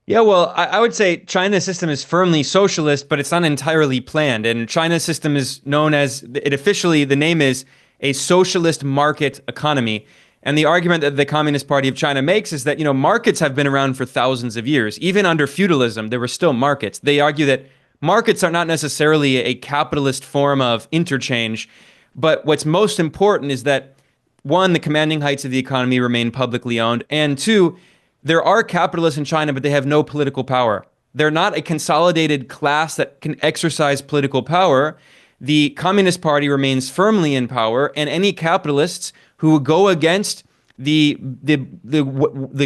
Yeah, well, I would say China's system is firmly socialist, but it's not entirely planned. And China's system is known as, it officially, the name is a socialist market economy. And the argument that the Communist Party of China makes is that, markets have been around for thousands of years. Even under feudalism, there were still markets. They argue that markets are not necessarily a capitalist form of interchange, but what's most important is that, one, the commanding heights of the economy remain publicly owned, and two, there are capitalists in China, but they have no political power. They're not a consolidated class that can exercise political power. The Communist Party remains firmly in power, and any capitalists who go against the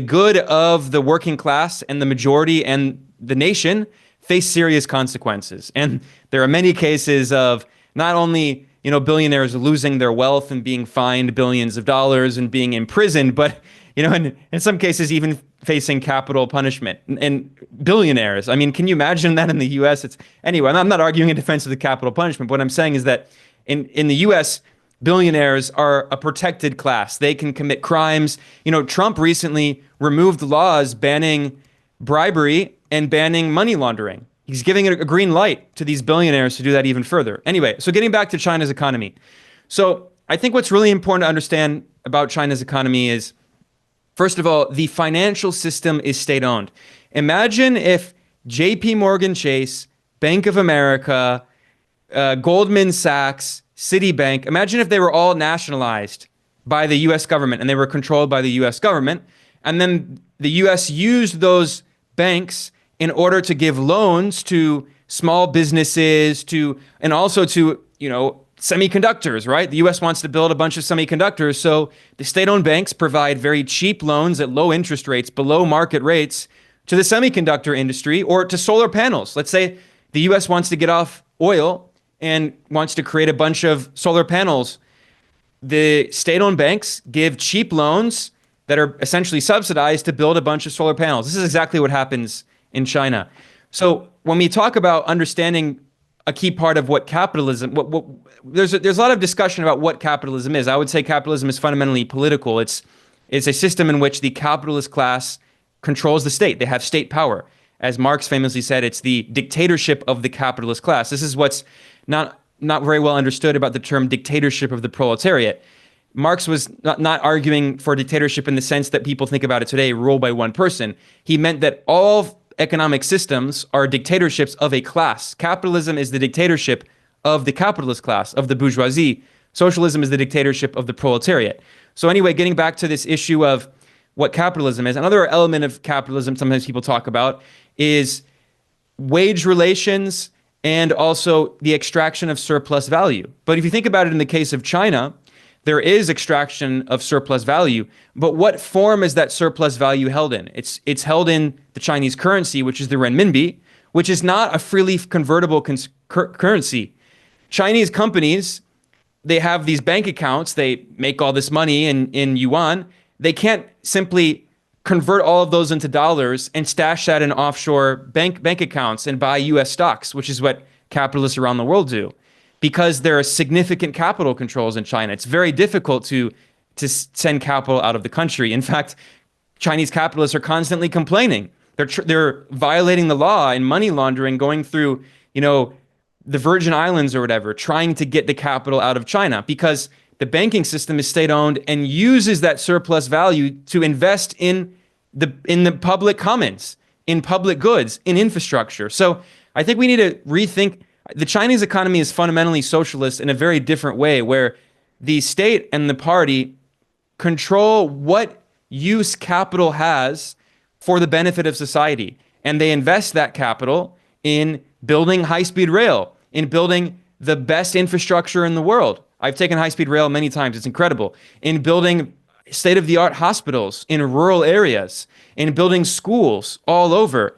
good of the working class and the majority and the nation face serious consequences. And there are many cases of not only billionaires losing their wealth and being fined billions of dollars and being imprisoned, but in some cases even facing capital punishment. And billionaires, I mean, can you imagine that in the U.S.? Anyway, I'm not arguing in defense of the capital punishment. What I'm saying is that in the U.S., billionaires are a protected class. They can commit crimes. Trump recently removed laws banning bribery and banning money laundering. He's giving a green light to these billionaires to do that even further. Anyway, so getting back to China's economy. So I think what's really important to understand about China's economy is, first of all, the financial system is state-owned. Imagine if JP Morgan Chase, Bank of America, Goldman Sachs, Citibank, imagine if they were all nationalized by the U.S. government and they were controlled by the U.S. government, and then the U.S. used those banks in order to give loans to small businesses, and also to, semiconductors, right? The U.S. wants to build a bunch of semiconductors, so the state-owned banks provide very cheap loans at low interest rates, below market rates, to the semiconductor industry or to solar panels. Let's say the U.S. wants to get off oil and wants to create a bunch of solar panels. The state-owned banks give cheap loans that are essentially subsidized to build a bunch of solar panels. This is exactly what happens in China. So when we talk about understanding a key part of what capitalism, there's a lot of discussion about what capitalism is. I would say capitalism is fundamentally political. It's a system in which the capitalist class controls the state. They have state power. As Marx famously said, it's the dictatorship of the capitalist class. This is what's not very well understood about the term dictatorship of the proletariat. Marx was not arguing for dictatorship in the sense that people think about it today, rule by one person. He meant that all economic systems are dictatorships of a class. Capitalism is the dictatorship of the capitalist class, of the bourgeoisie. Socialism is the dictatorship of the proletariat. So anyway, getting back to this issue of what capitalism is, another element of capitalism sometimes people talk about is wage relations and also the extraction of surplus value. But if you think about it in the case of China, there is extraction of surplus value, but what form is that surplus value held in? It's held in the Chinese currency, which is the renminbi, which is not a freely convertible currency. Chinese companies, they have these bank accounts, they make all this money in yuan. They can't simply convert all of those into dollars and stash that in offshore bank accounts and buy US stocks, which is what capitalists around the world do. Because there are significant capital controls in China. It's very difficult to send capital out of the country. In fact, Chinese capitalists are constantly complaining. They're violating the law and money laundering, going through, the Virgin Islands or whatever, trying to get the capital out of China because the banking system is state-owned and uses that surplus value to invest in the public commons, in public goods, in infrastructure. So I think we need to rethink. The Chinese economy is fundamentally socialist in a very different way, where the state and the party control what use capital has for the benefit of society. And they invest that capital in building high-speed rail, in building the best infrastructure in the world. I've taken high-speed rail many times. It's incredible. In building state-of-the-art hospitals in rural areas, in building schools all over.